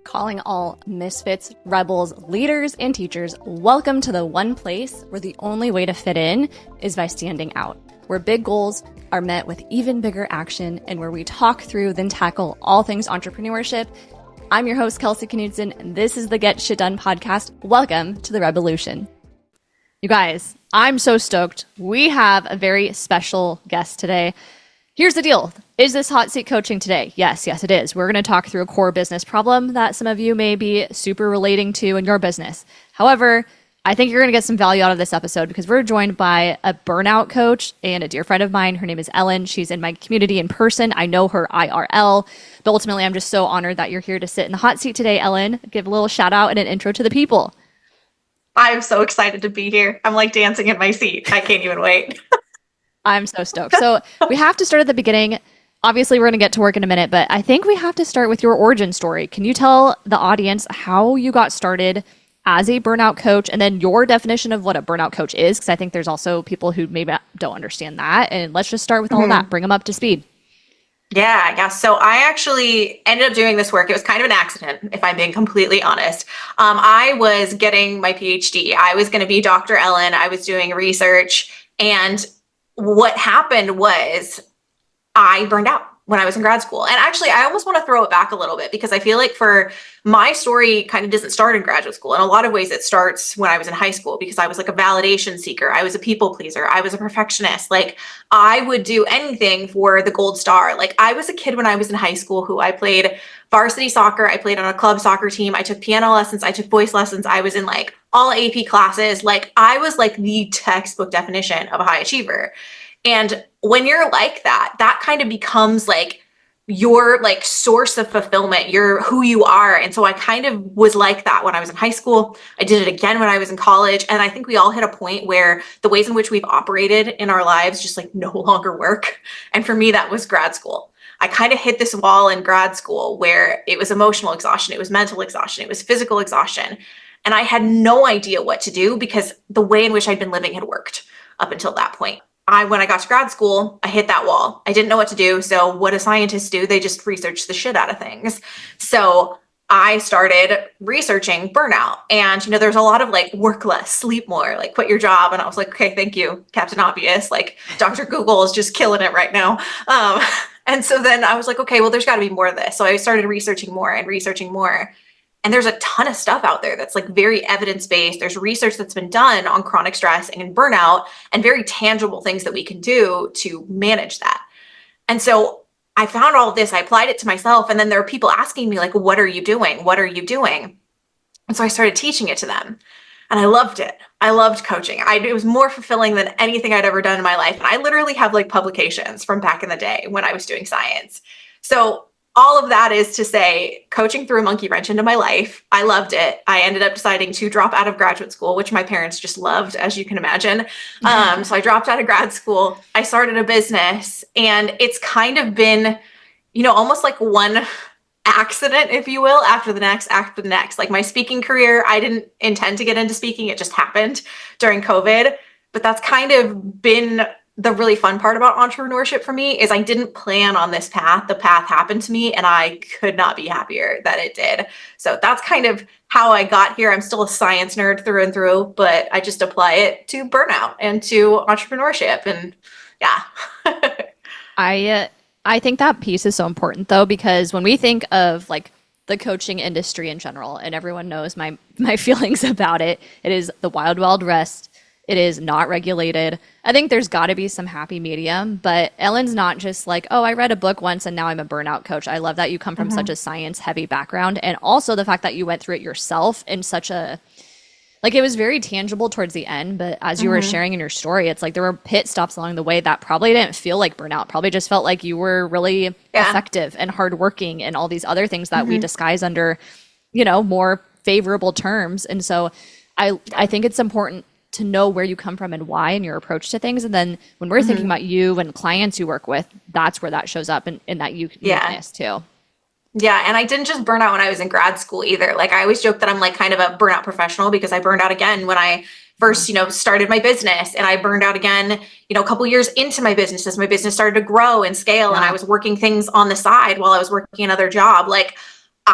calling all misfits, rebels, leaders, and teachers, welcome to the one place where the only way to fit in is by standing out, where big goals are met with even bigger action, and where we talk through then tackle all things entrepreneurship. I'm your host, Kelsey Knudsen, and this is the Get Shit Done podcast. Welcome to the Revolution. You guys, I'm so stoked. We have a very special guest today. Here's the deal. Is this hot seat coaching today? Yes, it is. We're going to talk through a core business problem that some of you may be super relating to in your business. However, I think you're going to get some value out of this episode because we're joined by a burnout coach and a dear friend of mine. Her name is Ellyn. She's in my community in person. I know her IRL, but ultimately I'm just so honored that you're here to sit in the hot seat today, Ellyn. Give a little shout out and an intro to the people. I'm so excited to be here. I'm like dancing in my seat. I can't even wait. I'm so stoked. So we have to start at the beginning. Obviously, we're going to get to work in a minute, but I think we have to start with your origin story. Can you tell the audience how you got started as a burnout coach and then your definition of what a burnout coach is? Because I think there's also people who maybe don't understand that. And let's just start with all of that. Bring them up to speed. Yeah. So I actually ended up doing this work. It was kind of an accident, if I'm being completely honest. I was getting my PhD. I was going to be Dr. Ellyn. I was doing research. And what happened was I burned out when I was in grad school. And actually, I almost want to throw it back a little bit because I feel like for my story kind of doesn't start in graduate school. In a lot of ways, it starts when I was in high school because I was like a validation seeker. I was a people pleaser. I was a perfectionist. Like I would do anything for the gold star. Like I was a kid when I was in high school who I played varsity soccer. I played on a club soccer team. I took piano lessons. I took voice lessons. I was in like all AP classes. Like I was like the textbook definition of a high achiever. And when you're like that, that kind of becomes like your like source of fulfillment, you're who you are. And so I kind of was like that when I was in high school. I did it again when I was in college. And I think we all hit a point where the ways in which we've operated in our lives just like no longer work. And for me, that was grad school. I kind of hit this wall in grad school where it was emotional exhaustion, it was mental exhaustion, it was physical exhaustion. And I had no idea what to do because the way in which I'd been living had worked up until that point. When I got to grad school, I hit that wall. I didn't know what to do. So what do scientists do? They just research the shit out of things. So I started researching burnout. And, you know, there's a lot of like work less, sleep more, like quit your job. And I was like, okay, thank you, Captain Obvious. Like Dr. Google is just killing it right now. And so then I was like, okay, well, there's got to be more of this. So I started researching more and researching more. And there's a ton of stuff out there that's like very evidence-based. There's research that's been done on chronic stress and burnout and very tangible things that we can do to manage that. And so I found all of this, I applied it to myself. And then there are people asking me like, what are you doing? What are you doing? And so I started teaching it to them and I loved it. I loved coaching. It was more fulfilling than anything I'd ever done in my life. And I literally have like publications from back in the day when I was doing science. So all of that is to say, coaching threw a monkey wrench into my life. I loved it. I ended up deciding to drop out of graduate school, which my parents just loved, as you can imagine. So I dropped out of grad school. I started a business, and it's kind of been, you know, almost like one accident, if you will, after the next. Like my speaking career, I didn't intend to get into speaking. It just happened during COVID. But that's kind of been the really fun part about entrepreneurship for me is I didn't plan on this path. The path happened to me and I could not be happier that it did. So that's kind of how I got here. I'm still a science nerd through and through, but I just apply it to burnout and to entrepreneurship. And yeah. I think that piece is so important though, because when we think of like the coaching industry in general, and everyone knows my feelings about it, it is the wild, wild west. It is not regulated. I think there's got to be some happy medium, but Ellyn's not just like, oh, I read a book once and now I'm a burnout coach. I love that you come from such a science heavy background. And also the fact that you went through it yourself in such a, like it was very tangible towards the end, but as you were sharing in your story, it's like there were pit stops along the way that probably didn't feel like burnout, probably just felt like you were really effective and hardworking and all these other things that we disguise under, you know, more favorable terms. And so I think it's important to know where you come from and why and your approach to things. And then when we're thinking about you and clients you work with, that's where that shows up in that uniqueness too. Yeah. And I didn't just burn out when I was in grad school either. Like I always joke that I'm like kind of a burnout professional because I burned out again when I first, you know, started my business, and I burned out again, you know, a couple years into my business as my business started to grow and scale and I was working things on the side while I was working another job. Like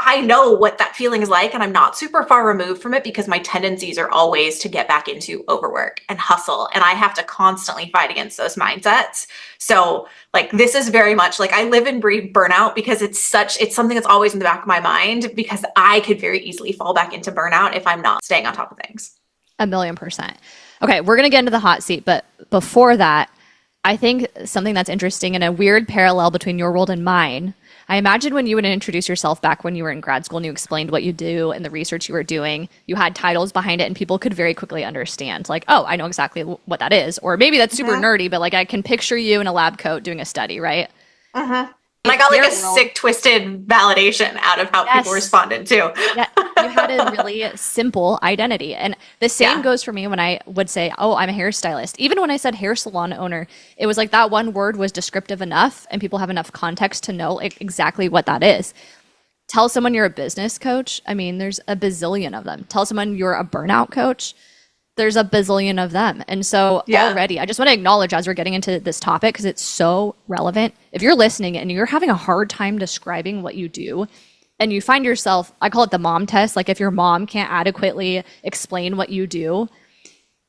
I know what that feeling is like, and I'm not super far removed from it because my tendencies are always to get back into overwork and hustle, and I have to constantly fight against those mindsets. So like, this is very much like I live and breathe burnout because it's something that's always in the back of my mind, because I could very easily fall back into burnout if I'm not staying on top of things. 1,000,000%. Okay, we're going to get into the hot seat, but before that, I think something that's interesting and a weird parallel between your world and mine. I imagine when you would introduce yourself back when you were in grad school and you explained what you do and the research you were doing, you had titles behind it and people could very quickly understand, like, oh, I know exactly what that is. Or maybe that's super nerdy, but like I can picture you in a lab coat doing a study, right? And I got like a sick, twisted validation out of how people responded too. Yeah, you had a really simple identity. And the same goes for me when I would say, oh, I'm a hairstylist. Even when I said hair salon owner, it was like that one word was descriptive enough and people have enough context to know like exactly what that is. Tell someone you're a business coach. I mean, there's a bazillion of them. Tell someone you're a burnout coach. There's a bazillion of them. And so already, I just want to acknowledge as we're getting into this topic, because it's so relevant. If you're listening and you're having a hard time describing what you do, and you find yourself, I call it the mom test, like if your mom can't adequately explain what you do,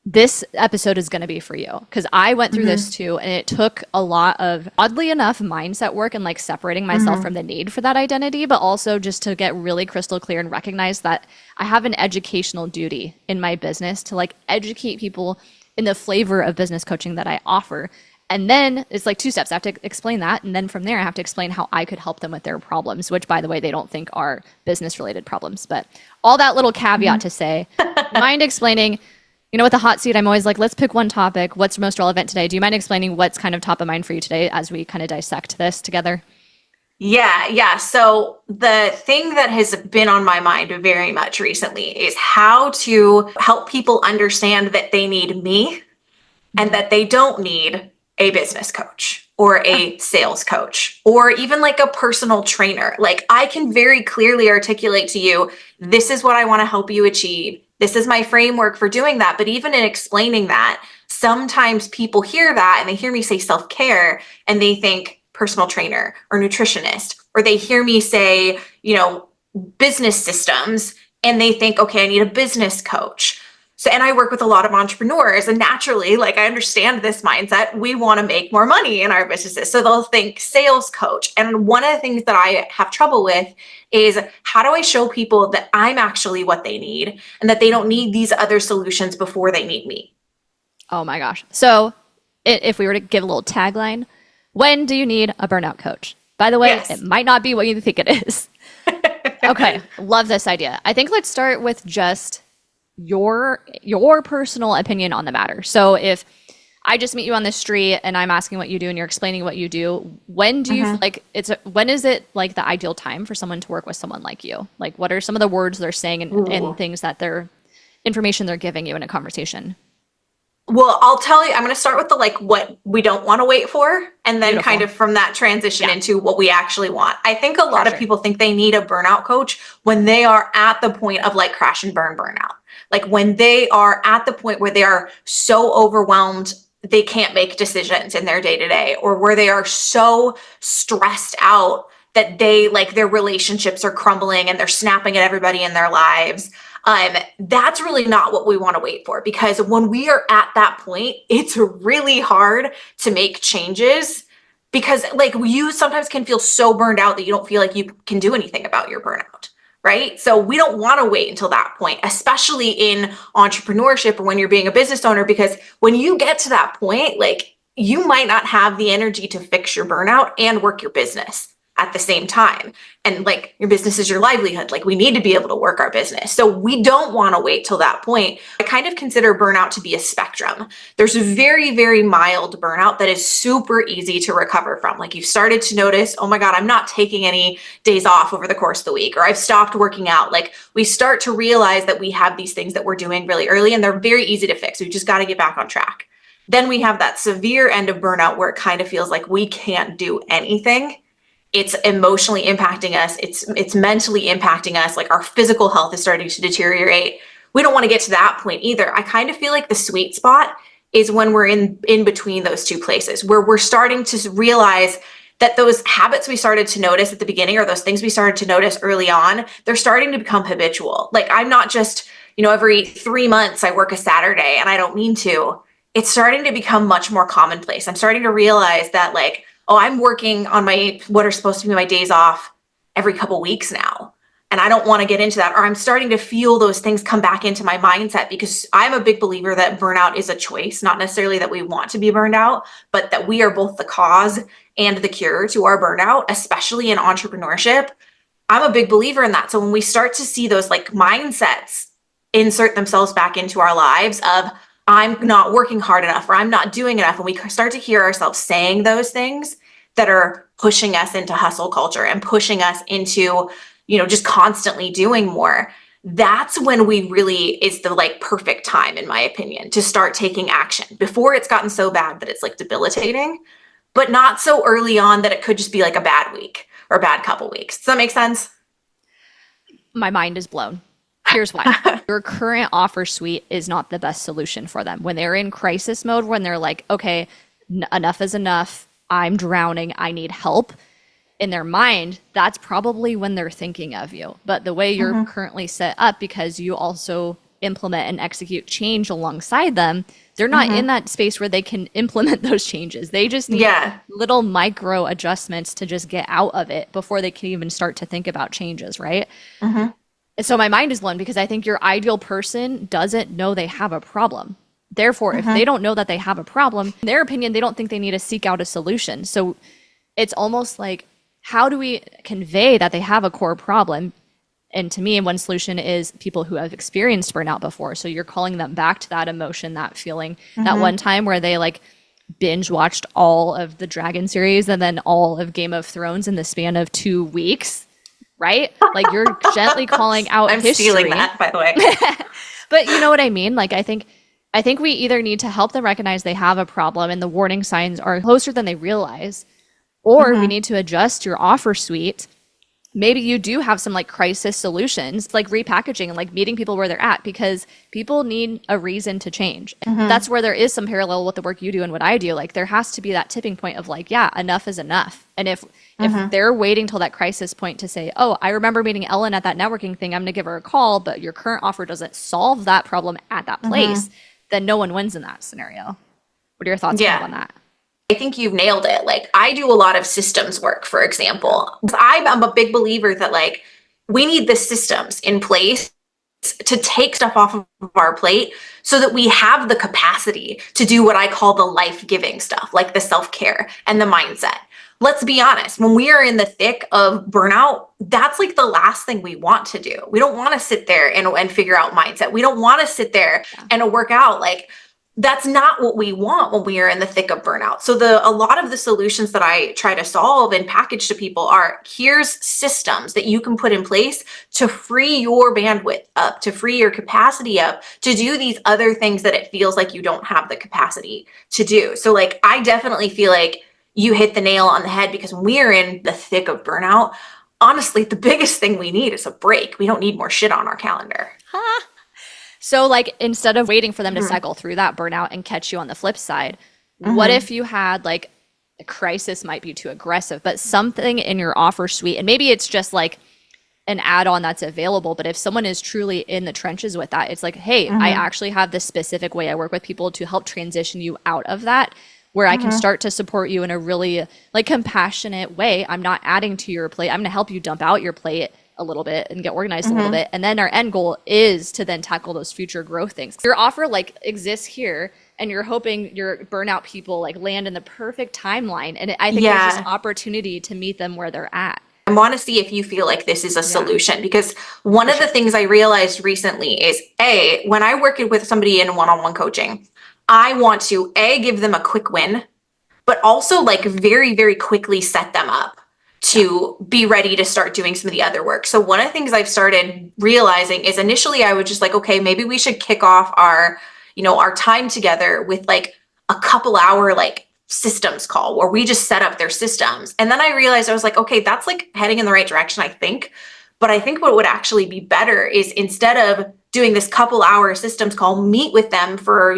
this episode is going to be for you. Because I went through this too, and it took a lot of, oddly enough, mindset work and like separating myself from the need for that identity, but also just to get really crystal clear and recognize that I have an educational duty in my business to like educate people in the flavor of business coaching that I offer. And then it's like 2 steps. I have to explain that. And then from there, I have to explain how I could help them with their problems, which, by the way, they don't think are business related problems. But all that little caveat to say, mind explaining, you know, with the hot seat, I'm always like, let's pick one topic. What's most relevant today? Do you mind explaining what's kind of top of mind for you today as we kind of dissect this together? Yeah. So the thing that has been on my mind very much recently is how to help people understand that they need me and that they don't need a business coach or a sales coach or even like a personal trainer. Like, I can very clearly articulate to you, this is what I want to help you achieve. This is my framework for doing that. But even in explaining that, sometimes people hear that and they hear me say self-care and they think personal trainer or nutritionist, or they hear me say, you know, business systems, and they think, okay, I need a business coach. So, and I work with a lot of entrepreneurs, and naturally, like, I understand this mindset. We want to make more money in our businesses. So they'll think sales coach. And one of the things that I have trouble with is, how do I show people that I'm actually what they need and that they don't need these other solutions before they need me? Oh my gosh. So if we were to give a little tagline, when do you need a burnout coach? By the way, It might not be what you think it is. Okay. Love this idea. I think let's start with just your personal opinion on the matter. So if I just meet you on the street and I'm asking what you do and you're explaining what you do, when do you feel like when is it like the ideal time for someone to work with someone like you? Like, what are some of the words they're saying and things that information they're giving you in a conversation? Well, I'll tell you, I'm going to start with the, like, what we don't want to wait for, and then kind of from that transition into what we actually want. I think a lot of people think they need a burnout coach when they are at the point of like crash and burn burnout. Like, when they are at the point where they are so overwhelmed, they can't make decisions in their day to day, or where they are so stressed out that they, like, their relationships are crumbling and they're snapping at everybody in their lives. That's really not what we want to wait for, because when we are at that point, it's really hard to make changes, because like, you sometimes can feel so burned out that you don't feel like you can do anything about your burnout, right? So we don't want to wait until that point, especially in entrepreneurship or when you're being a business owner, because when you get to that point, like, you might not have the energy to fix your burnout and work your business at the same time. And like, your business is your livelihood. Like, we need to be able to work our business. So we don't want to wait till that point. I kind of consider burnout to be a spectrum. There's a very, very mild burnout that is super easy to recover from. Like, you've started to notice, oh my God, I'm not taking any days off over the course of the week, or I've stopped working out. Like, we start to realize that we have these things that we're doing really early and they're very easy to fix. We just got to get back on track. Then we have that severe end of burnout where it kind of feels like we can't do anything. It's emotionally impacting us. It's mentally impacting us. Like, our physical health is starting to deteriorate. We don't want to get to that point either. I kind of feel like the sweet spot is when we're in between those two places, where we're starting to realize that those habits we started to notice at the beginning, or those things we started to notice early on, they're starting to become habitual. Like I'm not just, every 3 months I work a Saturday and I don't mean to. It's starting to become much more commonplace. I'm starting to realize that like, oh, I'm working on what are supposed to be my days off every couple weeks now. And I don't want to get into that. Or I'm starting to feel those things come back into my mindset, because I'm a big believer that burnout is a choice, not necessarily that we want to be burned out, but that we are both the cause and the cure to our burnout, especially in entrepreneurship. I'm a big believer in that. So when we start to see those like mindsets insert themselves back into our lives of I'm not working hard enough, or I'm not doing enough, and we start to hear ourselves saying those things that are pushing us into hustle culture and pushing us into just constantly doing more, that's when we really is the like perfect time, in my opinion, to start taking action before it's gotten so bad that it's like debilitating, but not so early on that it could just be like a bad week or a bad couple weeks. Does that make sense? My mind is blown. Here's why. Your current offer suite is not the best solution for them. When they're in crisis mode, when they're like, okay, enough is enough, I'm drowning, I need help. In their mind, that's probably when they're thinking of you. But the way you're currently set up, because you also implement and execute change alongside them, they're not in that space where they can implement those changes. They just need little micro adjustments to just get out of it before they can even start to think about changes, right? So my mind is blown, because I think your ideal person doesn't know they have a problem. Therefore, if they don't know that they have a problem, in their opinion, they don't think they need to seek out a solution. So it's almost like, how do we convey that they have a core problem? And to me, one solution is people who have experienced burnout before. So you're calling them back to that emotion, that feeling, that one time where they like binge watched all of the Dragon series and then all of Game of Thrones in the span of 2 weeks, right? Like you're gently calling out I'm history. stealing that, by the way. But you know what I mean? Like I think we either need to help them recognize they have a problem and the warning signs are closer than they realize, or we need to adjust your offer suite. Maybe you do have some like crisis solutions, like repackaging and like meeting people where they're at, because people need a reason to change. That's where there is some parallel with the work you do and what I do. Like there has to be that tipping point of like, yeah, enough is enough. And if they're waiting till that crisis point to say, oh, I remember meeting Ellyn at that networking thing, I'm going to give her a call, but your current offer doesn't solve that problem at that place, then no one wins in that scenario. What are your thoughts on that? I think you've nailed it. Like I do a lot of systems work, for example. I'm a big believer that like we need the systems in place to take stuff off of our plate so that we have the capacity to do what I call the life-giving stuff, like the self-care and the mindset. Let's be honest, when we are in the thick of burnout, that's like the last thing we want to do. We don't want to sit there and figure out mindset. We don't want to sit there and work out. Like that's not what we want when we are in the thick of burnout. So a lot of the solutions that I try to solve and package to people are, here's systems that you can put in place to free your bandwidth up, to free your capacity up, to do these other things that it feels like you don't have the capacity to do. So like, I definitely feel like you hit the nail on the head, because when we are in the thick of burnout, honestly, the biggest thing we need is a break. We don't need more shit on our calendar. So like instead of waiting for them to cycle through that burnout and catch you on the flip side, what if you had like a crisis, might be too aggressive, but something in your offer suite, and maybe it's just like an add-on that's available, but if someone is truly in the trenches with that, it's like, hey, I actually have this specific way I work with people to help transition you out of that, where I can start to support you in a really like compassionate way. I'm not adding to your plate. I'm going to help you dump out your plate a little bit and get organized a little bit. And then our end goal is to then tackle those future growth things. Your offer like exists here, and you're hoping your burnout people like land in the perfect timeline. And I think there's this opportunity to meet them where they're at. I want to see if you feel like this is a solution, because one of the things I realized recently is when I work with somebody in one-on-one coaching, I want to give them a quick win, but also like very, very quickly set them up to be ready to start doing some of the other work. So one of the things I've started realizing is initially I was just like, okay, maybe we should kick off our time together with like a couple hour like systems call where we just set up their systems. And then I realized I was like, okay, that's like heading in the right direction, I think. But I think what would actually be better is, instead of doing this couple hour systems call, meet with them for,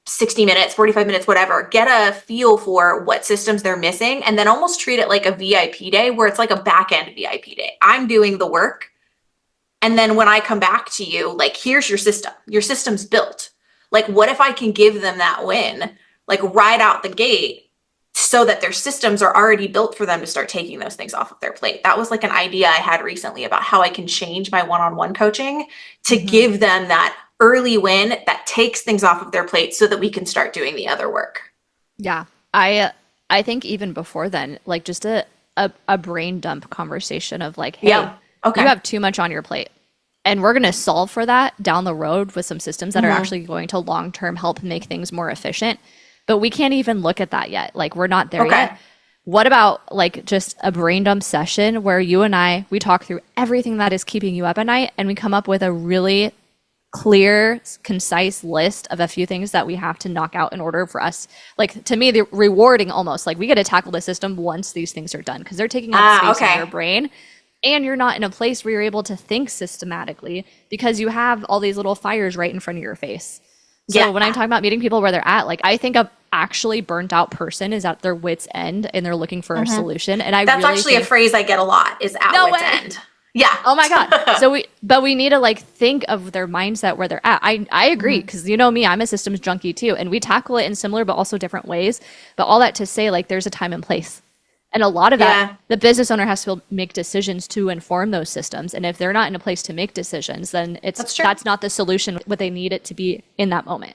60 minutes, 45 minutes, whatever, get a feel for what systems they're missing, and then almost treat it like a VIP day where it's like a back end VIP day. I'm doing the work. And then when I come back to you, like, here's your system. Your system's built. Like, what if I can give them that win, like right out the gate, so that their systems are already built for them to start taking those things off of their plate? That was like an idea I had recently about how I can change my one-on-one coaching to give them that early win that takes things off of their plate so that we can start doing the other work. Yeah. I think even before then, like just a brain dump conversation of like, hey, you have too much on your plate. And we're going to solve for that down the road with some systems that are actually going to long-term help make things more efficient. But we can't even look at that yet. Like, we're not there yet. What about like just a brain dump session where you and we talk through everything that is keeping you up at night, and we come up with a really clear, concise list of a few things that we have to knock out in order for us, like, to me, the rewarding almost, like, we get to tackle the system once these things are done because they're taking up space in your brain. And you're not in a place where you're able to think systematically because you have all these little fires right in front of your face. So when I talk about meeting people where they're at, like, I think a actually burnt out person is at their wit's end and they're looking for a solution. And that's really actually a phrase I get a lot, is at wit's end. Yeah. Oh my God. But we need to like think of their mindset where they're at. I agree, because you know me, I'm a systems junkie too. And we tackle it in similar but also different ways. But all that to say, like, there's a time and place. And a lot of that, the business owner has to make decisions to inform those systems. And if they're not in a place to make decisions, then that's not the solution, what they need it to be in that moment.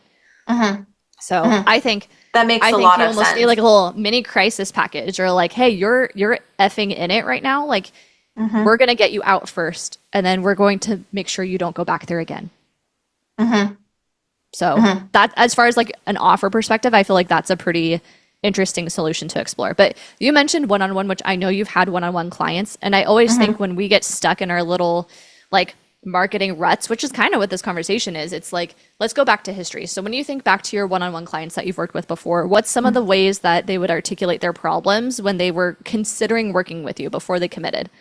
So I think that makes a lot of sense. You almost need like a little mini crisis package, or like, hey, you're effing in it right now. Like, we're going to get you out first, and then we're going to make sure you don't go back there again. So that, as far as like an offer perspective, I feel like that's a pretty interesting solution to explore. But you mentioned one-on-one, which I know you've had one-on-one clients. And I always think when we get stuck in our little like marketing ruts, which is kind of what this conversation is, it's like, let's go back to history. So when you think back to your one-on-one clients that you've worked with before, what's some of the ways that they would articulate their problems when they were considering working with you before they committed?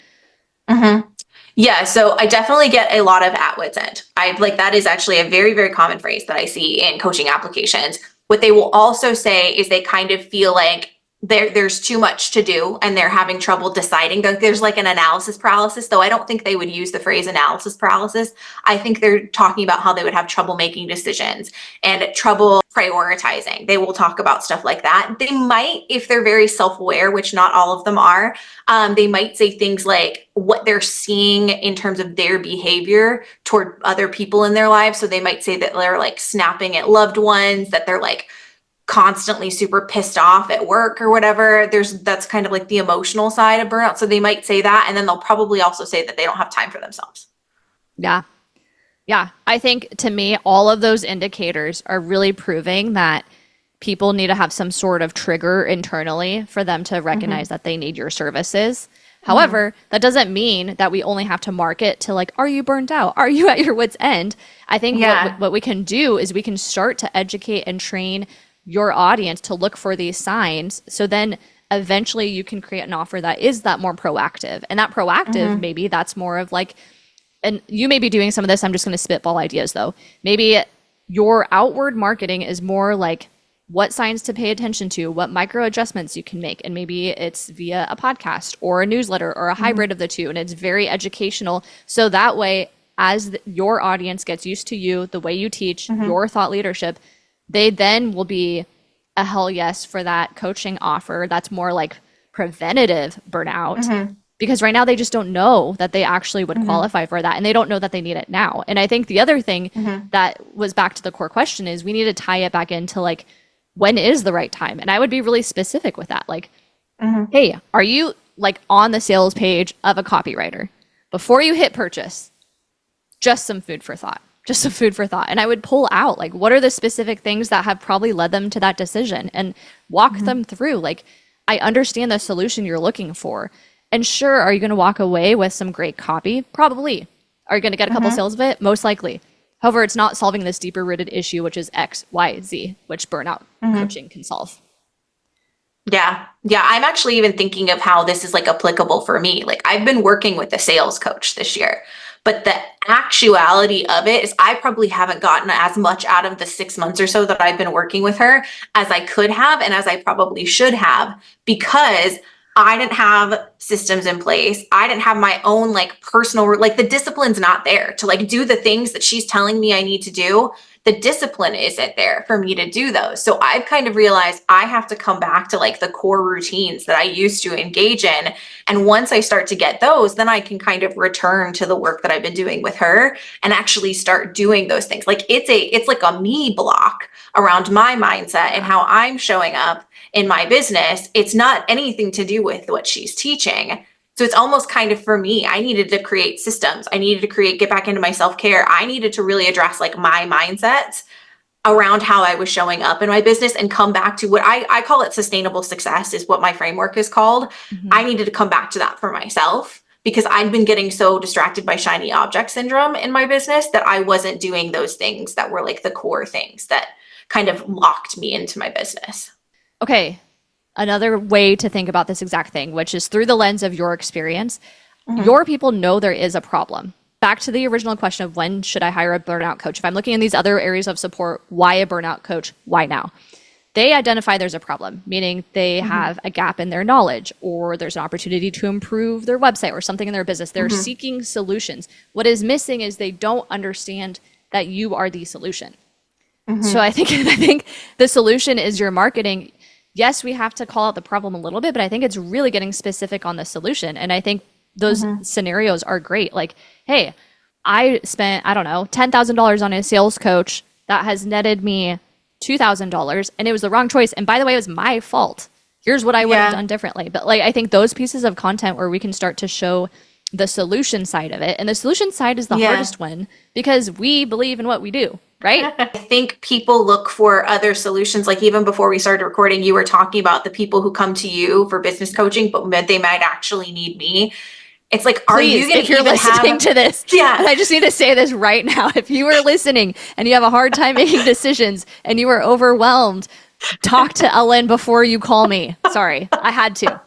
Yeah, so I definitely get a lot of at wit's end. That is actually a very, very common phrase that I see in coaching applications. What they will also say is they kind of feel like there's too much to do and they're having trouble deciding. There's like an analysis paralysis, though I don't think they would use the phrase analysis paralysis. I think they're talking about how they would have trouble making decisions and trouble prioritizing. They will talk about stuff like that. They might, if they're very self-aware, which not all of them are, they might say things like what they're seeing in terms of their behavior toward other people in their lives. So they might say that they're like snapping at loved ones, that they're like constantly super pissed off at work or whatever. That's kind of like the emotional side of burnout. So they might say that, and then they'll probably also say that they don't have time for themselves. Yeah. I think, to me, all of those indicators are really proving that people need to have some sort of trigger internally for them to recognize that they need your services. However, that doesn't mean that we only have to market to like, are you burnt out? Are you at your wit's end? I think what we can do is we can start to educate and train your audience to look for these signs. So then eventually you can create an offer that is that more proactive. And that proactive, maybe that's more of like, and you may be doing some of this, I'm just going to spitball ideas though. Maybe your outward marketing is more like what signs to pay attention to, what micro adjustments you can make. And maybe it's via a podcast or a newsletter or a hybrid of the two. And it's very educational. So that way, as your audience gets used to you, the way you teach, your thought leadership, they then will be a hell yes for that coaching offer that's more like preventative burnout. Because right now they just don't know that they actually would qualify for that, and they don't know that they need it now. And I think the other thing that was back to the core question is we need to tie it back into like, when is the right time? And I would be really specific with that. Like, hey, are you like on the sales page of a copywriter? Before you hit purchase, just some food for thought. And I would pull out like, what are the specific things that have probably led them to that decision, and walk them through. Like, I understand the solution you're looking for. And sure, are you going to walk away with some great copy? Probably. Are you going to get a couple sales of it? Most likely. However, it's not solving this deeper rooted issue, which is X, Y, Z, which burnout coaching can solve. Yeah. I'm actually even thinking of how this is like applicable for me. Like, I've been working with a sales coach this year, but the actuality of it is I probably haven't gotten as much out of the 6 months or so that I've been working with her as I could have and as I probably should have, because I didn't have systems in place. I didn't have my own like personal, like the discipline's not there to like do the things that she's telling me I need to do. The discipline isn't there for me to do those. So I've kind of realized I have to come back to like the core routines that I used to engage in. And once I start to get those, then I can kind of return to the work that I've been doing with her and actually start doing those things. Like it's like a me block around my mindset and how I'm showing up in my business. It's not anything to do with what she's teaching. So it's almost kind of for me, I needed to create systems. I needed to get back into my self-care. I needed to really address like my mindsets around how I was showing up in my business and come back to what I call it sustainable success is what my framework is called. Mm-hmm. I needed to come back to that for myself because I'd been getting so distracted by shiny object syndrome in my business that I wasn't doing those things that were like the core things that kind of locked me into my business. Okay. Another way to think about this exact thing, which is through the lens of your experience, your people know there is a problem. Back to the original question of when should I hire a burnout coach? If I'm looking in these other areas of support, why a burnout coach? Why now? They identify there's a problem, meaning they have a gap in their knowledge or there's an opportunity to improve their website or something in their business. They're seeking solutions. What is missing is they don't understand that you are the solution. So I think the solution is your marketing. Yes, we have to call out the problem a little bit, but I think it's really getting specific on the solution. And I think those scenarios are great. Like, hey, I spent, I don't know, $10,000 on a sales coach that has netted me $2,000 and it was the wrong choice. And by the way, it was my fault. Here's what I would have done differently. But like, I think those pieces of content where we can start to show the solution side of it. And the solution side is the hardest one because we believe in what we do. Right? I think people look for other solutions. Like even before we started recording, you were talking about the people who come to you for business coaching, but they might actually need me. It's like, are you going to, if you're listening to this, and I just need to say this right now. If you are listening and you have a hard time making decisions and you are overwhelmed, talk to Ellyn before you call me. Sorry, I had to.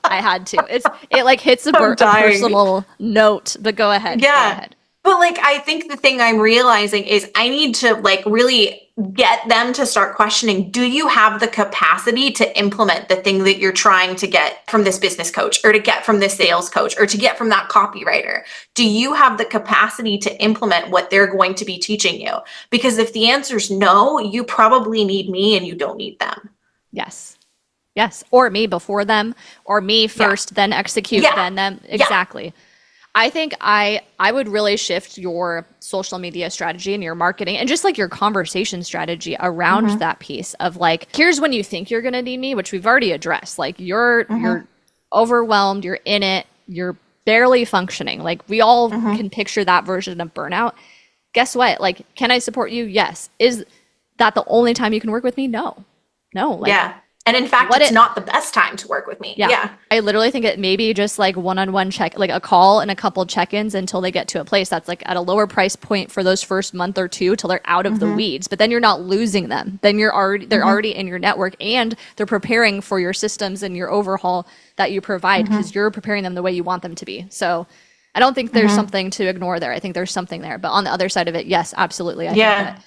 It like hits a personal note, but go ahead. Yeah. Go ahead. But like, I think the thing I'm realizing is I need to like really get them to start questioning, do you have the capacity to implement the thing that you're trying to get from this business coach or to get from this sales coach or to get from that copywriter? Do you have the capacity to implement what they're going to be teaching you? Because if the answer is no, you probably need me and you don't need them. Yes. Or me before them, or me first, then execute, then them. Exactly. Yeah. I think I would really shift your social media strategy and your marketing and just like your conversation strategy around that piece of like, here's when you think you're going to need me, which we've already addressed. Like you're overwhelmed, you're in it, you're barely functioning. Like we all can picture that version of burnout. Guess what? Like, can I support you? Yes. Is that the only time you can work with me? No. Like, and in fact, it's not the best time to work with me. Yeah. I literally think it may be just like one-on-one check, like a call and a couple check-ins until they get to a place that's like at a lower price point for those first month or two till they're out of the weeds. But then you're not losing them. Then they're already in your network and they're preparing for your systems and your overhaul that you provide because you're preparing them the way you want them to be. So I don't think there's something to ignore there. I think there's something there. But on the other side of it, yes, absolutely. I think that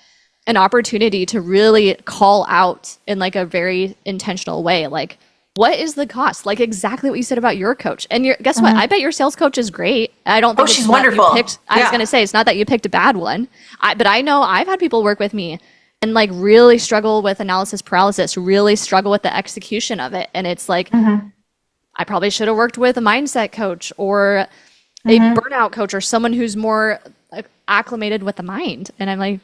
an opportunity to really call out in like a very intentional way, like what is the cost? Like exactly what you said about your coach. And guess what? I bet your sales coach is great. I don't think she's wonderful. I was going to say, it's not that you picked a bad one, but I know I've had people work with me and like really struggle with analysis paralysis, really struggle with the execution of it. And it's like, I probably should have worked with a mindset coach or a burnout coach or someone who's more acclimated with the mind. And I'm like,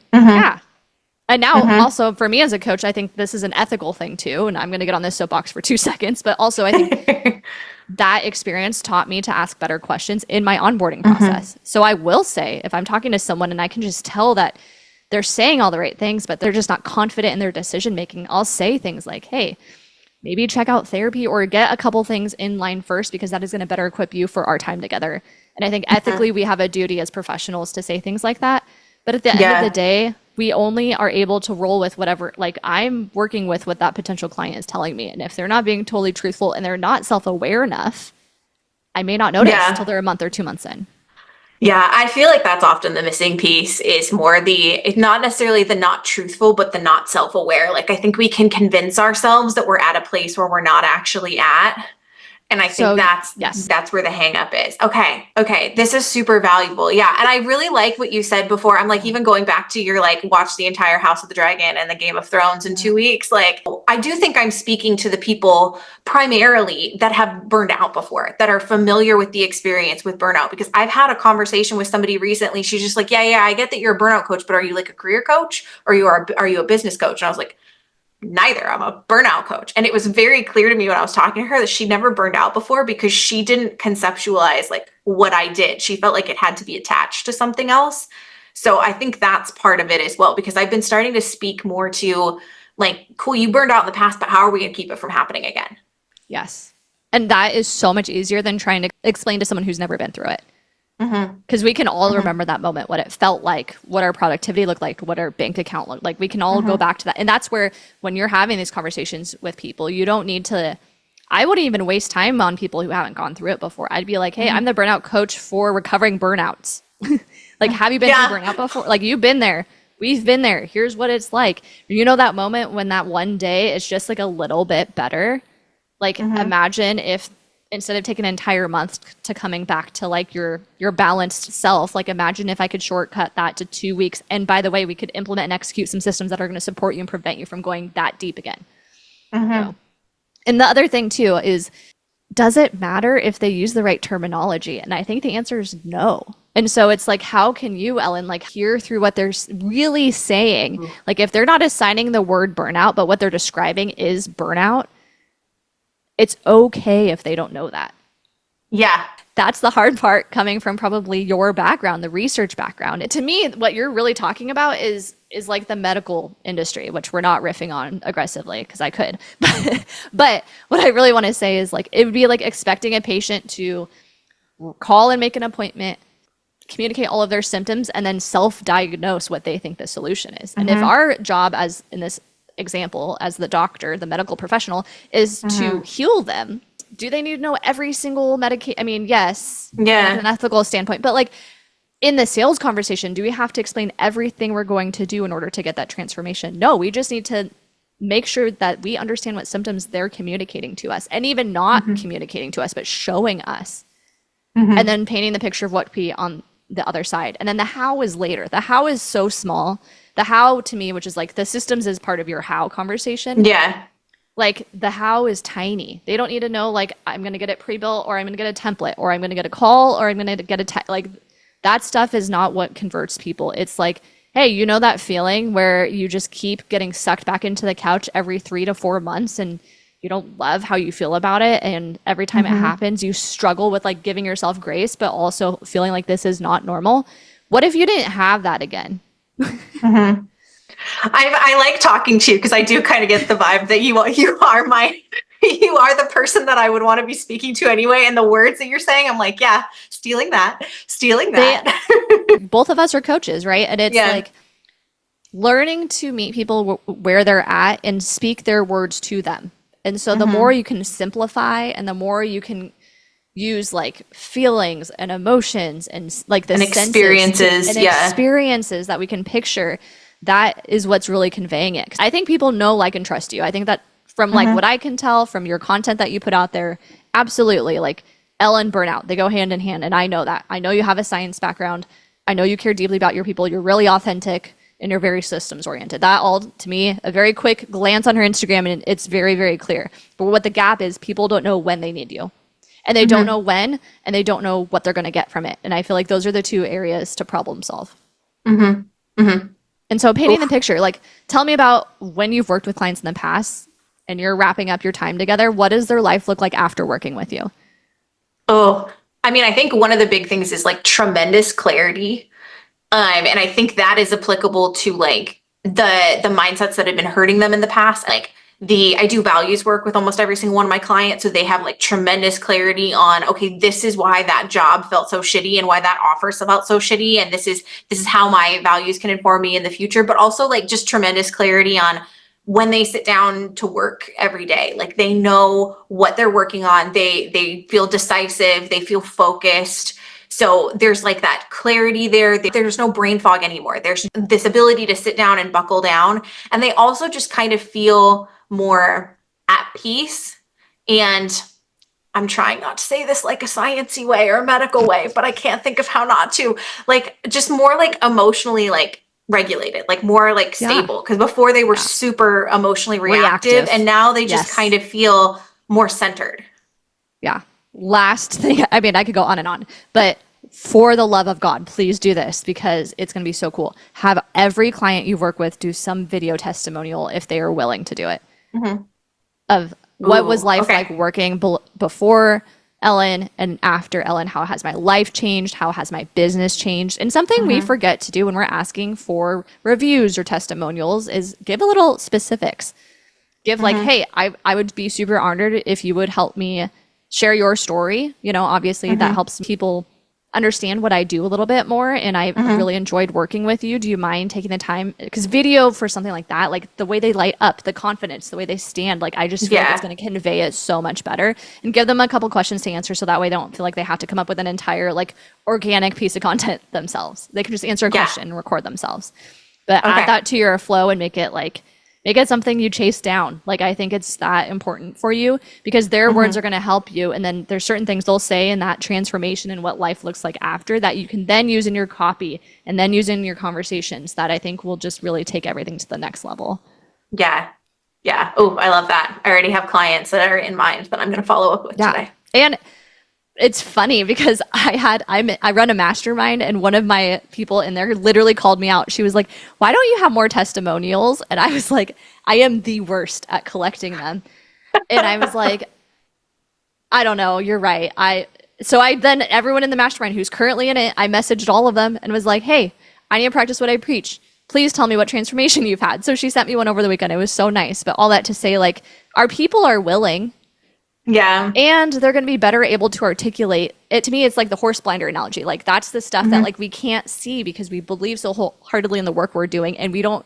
And now also for me as a coach, I think this is an ethical thing too. And I'm going to get on this soapbox for 2 seconds, but also I think that experience taught me to ask better questions in my onboarding process. So I will say, if I'm talking to someone and I can just tell that they're saying all the right things, but they're just not confident in their decision making, I'll say things like, hey, maybe check out therapy or get a couple things in line first because that is going to better equip you for our time together. And I think ethically we have a duty as professionals to say things like that. But at the end of the day, we only are able to roll with whatever, like I'm working with what that potential client is telling me. And if they're not being totally truthful and they're not self-aware enough, I may not notice until they're a month or 2 months in. Yeah, I feel like that's often the missing piece is more it's not necessarily the not truthful, but the not self-aware. Like I think we can convince ourselves that we're at a place where we're not actually at. And I think So that's yes. that's where the hang up is. Okay. Okay. This is super valuable. Yeah. And I really like what you said before. I'm like, even going back to your like watch the entire House of the Dragon and the Game of Thrones in 2 weeks. Like I do think I'm speaking to the people primarily that have burned out before, that are familiar with the experience with burnout. Because I've had a conversation with somebody recently. She's just like, yeah, I get that you're a burnout coach, but are you like a career coach or are you a business coach? And I was like, neither. I'm a burnout coach. And it was very clear to me when I was talking to her that she never burned out before because she didn't conceptualize like what I did. She felt like it had to be attached to something else. So I think that's part of it as well, because I've been starting to speak more to like, cool, you burned out in the past, but how are we going to keep it from happening again? Yes. And that is so much easier than trying to explain to someone who's never been through it. Because we can all remember that moment, what it felt like, what our productivity looked like, what our bank account looked like. We can all go back to that. And that's where, when you're having these conversations with people, you don't need to, I wouldn't even waste time on people who haven't gone through it before. I'd be like, hey, I'm the burnout coach for recovering burnouts. Like, have you been through burnout before? Like, you've been there. We've been there. Here's what it's like. You know, that moment when that one day is just like a little bit better. Like, imagine if instead of taking an entire month to coming back to like your balanced self, like imagine if I could shortcut that to 2 weeks. And by the way, we could implement and execute some systems that are going to support you and prevent you from going that deep again. So. And the other thing too is, does it matter if they use the right terminology? And I think the answer is no. And so it's like, how can you, Ellyn, like hear through what they're really saying? Like if they're not assigning the word burnout, but what they're describing is burnout, it's okay if they don't know that. Yeah. That's the hard part, coming from probably your background, the research background. To me, what you're really talking about is like the medical industry, which we're not riffing on aggressively because I could. But what I really want to say is like, it would be like expecting a patient to call and make an appointment, communicate all of their symptoms, and then self-diagnose what they think the solution is. And if our job, as in this example, as the doctor, the medical professional, is to heal them, do they need to know every single medication? I mean, yes, from an ethical standpoint, but like in the sales conversation, do we have to explain everything we're going to do in order to get that transformation? No, we just need to make sure that we understand what symptoms they're communicating to us, and even not communicating to us, but showing us, and then painting the picture of what could be on the other side. And then the how is later. The how is so small. The how, to me, which is like the systems is part of your how conversation. Yeah. Like the how is tiny. They don't need to know like, I'm going to get it pre-built, or I'm going to get a template, or I'm going to get a call, or I'm going to get a like that stuff is not what converts people. It's like, hey, you know that feeling where you just keep getting sucked back into the couch every 3 to 4 months and you don't love how you feel about it, and every time it happens you struggle with like giving yourself grace but also feeling like this is not normal. What if you didn't have that again? I like talking to you because I do kind of get the vibe that you are you are the person that I would want to be speaking to anyway. And the words that you're saying, I'm like, yeah, stealing that. Both of us are coaches, right? And it's like learning to meet people where they're at and speak their words to them. And so the more you can simplify, and the more you can use like feelings and emotions and like the experiences experiences that we can picture, that is what's really conveying it. I think people know, like, and trust you. I think that from like what I can tell from your content that you put out there, absolutely, like Ellyn, burnout, they go hand in hand. And I know that. I know you have a science background. I know you care deeply about your people. You're really authentic and you're very systems oriented. That all, to me, a very quick glance on her Instagram, and it's very, very clear. But what the gap is, people don't know when they need you. And they don't know when, and they don't know what they're going to get from it. And I feel like those are the two areas to problem solve. And so painting the picture, like, tell me about when you've worked with clients in the past and you're wrapping up your time together. What does their life look like after working with you? Oh, I mean, I think one of the big things is like tremendous clarity. And I think that is applicable to like the mindsets that have been hurting them in the past. Like I do values work with almost every single one of my clients. So they have like tremendous clarity on, okay, this is why that job felt so shitty and why that offer felt so shitty. And this is how my values can inform me in the future, but also like just tremendous clarity on when they sit down to work every day. Like they know what they're working on. They feel decisive. They feel focused. So there's like that clarity there. There's no brain fog anymore. There's this ability to sit down and buckle down. And they also just kind of feel more at peace. And I'm trying not to say this like a sciencey way or a medical way, but I can't think of how not to. Like just more like emotionally like regulated, like more like stable. Because before they were super emotionally reactive, and now they just kind of feel more centered. Yeah. Last thing, I mean, I could go on and on, but for the love of God, please do this because it's going to be so cool. Have every client you work with do some video testimonial if they are willing to do it of what was life like working before Ellyn and after Ellyn. How has my life changed? How has my business changed? And something we forget to do when we're asking for reviews or testimonials is give a little specifics. Give like, hey, I would be super honored if you would help me share your story. You know, obviously that helps people understand what I do a little bit more. And I really enjoyed working with you. Do you mind taking the time? Because video for something like that, like the way they light up, the confidence, the way they stand, like I just feel like it's going to convey it so much better. And give them a couple questions to answer so that way they don't feel like they have to come up with an entire like organic piece of content themselves. They can just answer a question and record themselves. But add that to your flow and make it something you chase down. Like, I think it's that important for you because their words are going to help you. And then there's certain things they'll say in that transformation and what life looks like after that you can then use in your copy and then use in your conversations that I think will just really take everything to the next level. Yeah. Yeah. Oh, I love that. I already have clients that are in mind that I'm going to follow up with today. And it's funny because I run a mastermind and one of my people in there literally called me out. She was like, why don't you have more testimonials? And I was like, I am the worst at collecting them. And I was like, I don't know. You're right. So then everyone in the mastermind who's currently in it, I messaged all of them and was like, hey, I need to practice what I preach. Please tell me what transformation you've had. So she sent me one over the weekend. It was so nice. But all that to say, like, our people are willing. Yeah. And they're going to be better able to articulate it. To me, it's like the horse blinder analogy. Like that's the stuff that like we can't see because we believe so wholeheartedly in the work we're doing. And we don't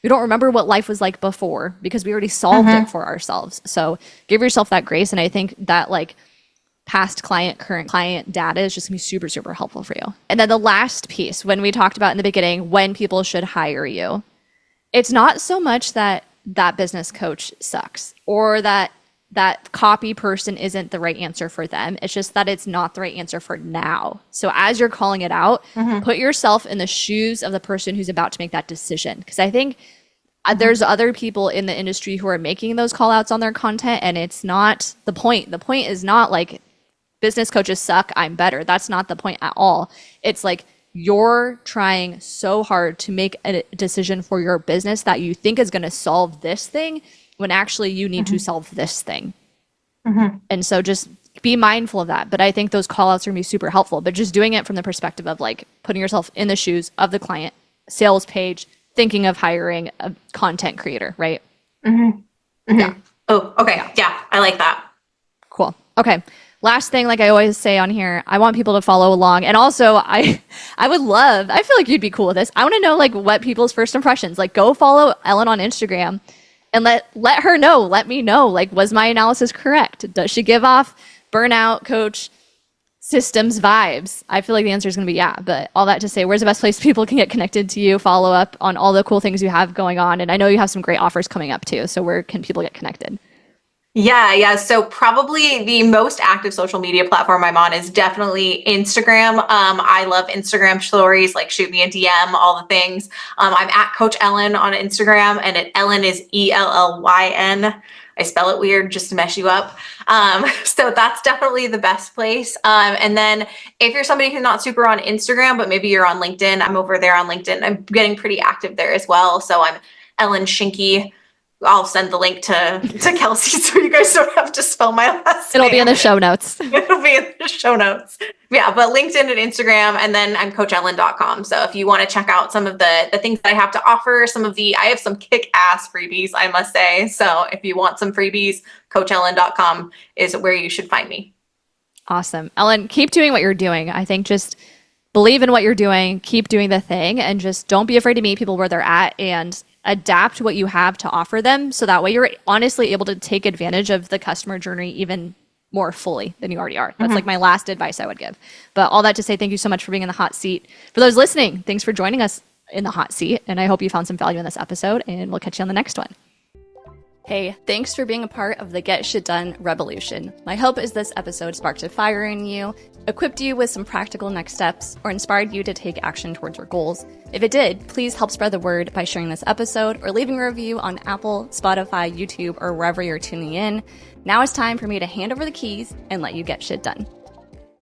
remember what life was like before because we already solved it for ourselves. So give yourself that grace. And I think that like past client, current client data is just gonna be super, super helpful for you. And then the last piece, when we talked about in the beginning, when people should hire you, it's not so much that that business coach sucks or that copy person isn't the right answer for them. It's just that it's not the right answer for now. So as you're calling it out, put yourself in the shoes of the person who's about to make that decision. Because I think there's other people in the industry who are making those call outs on their content and it's not the point. The point is not like business coaches suck, I'm better. That's not the point at all. It's like you're trying so hard to make a decision for your business that you think is going to solve this thing when actually you need to solve this thing. And so just be mindful of that. But I think those call outs are going to be super helpful, but just doing it from the perspective of like putting yourself in the shoes of the client, sales page, thinking of hiring a content creator, right? Yeah. Oh, okay. Yeah. I like that. Cool. Okay. Last thing, like I always say on here, I want people to follow along. And also I feel like you'd be cool with this. I want to know like what people's first impressions, like go follow Ellyn on Instagram. And let her know, let me know, like, was my analysis correct? Does she give off burnout coach systems vibes? I feel like the answer is going to be yeah. But all that to say, where's the best place people can get connected to you, follow up on all the cool things you have going on? And I know you have some great offers coming up too. So where can people get connected? Yeah. So probably the most active social media platform I'm on is definitely Instagram. I love Instagram stories, like shoot me a DM, all the things. I'm at Coach Ellyn on Instagram, and Ellyn is ELLYN. I spell it weird just to mess you up. So that's definitely the best place. And then if you're somebody who's not super on Instagram, but maybe you're on LinkedIn, I'm over there on LinkedIn. I'm getting pretty active there as well. So I'm Ellyn Schinke. I'll send the link to Kelsey so you guys don't have to spell my last name. It'll be in the show notes. It'll be in the show notes. Yeah, but LinkedIn and Instagram, and then I'm coachellyn.com. So if you want to check out some of the things that I have to offer, I have some kick-ass freebies, I must say. So if you want some freebies, coachellyn.com is where you should find me. Awesome. Ellyn, keep doing what you're doing. I think just believe in what you're doing, keep doing the thing, and just don't be afraid to meet people where they're at and adapt what you have to offer them. So that way you're honestly able to take advantage of the customer journey even more fully than you already are. That's like my last advice I would give. But all that to say, thank you so much for being in the hot seat. For those listening, thanks for joining us in the hot seat. And I hope you found some value in this episode, and we'll catch you on the next one. Hey, thanks for being a part of the Get Shit Done revolution. My hope is this episode sparked a fire in you, equipped you with some practical next steps, or inspired you to take action towards your goals. If it did, please help spread the word by sharing this episode or leaving a review on Apple, Spotify, YouTube, or wherever you're tuning in. Now it's time for me to hand over the keys and let you get shit done.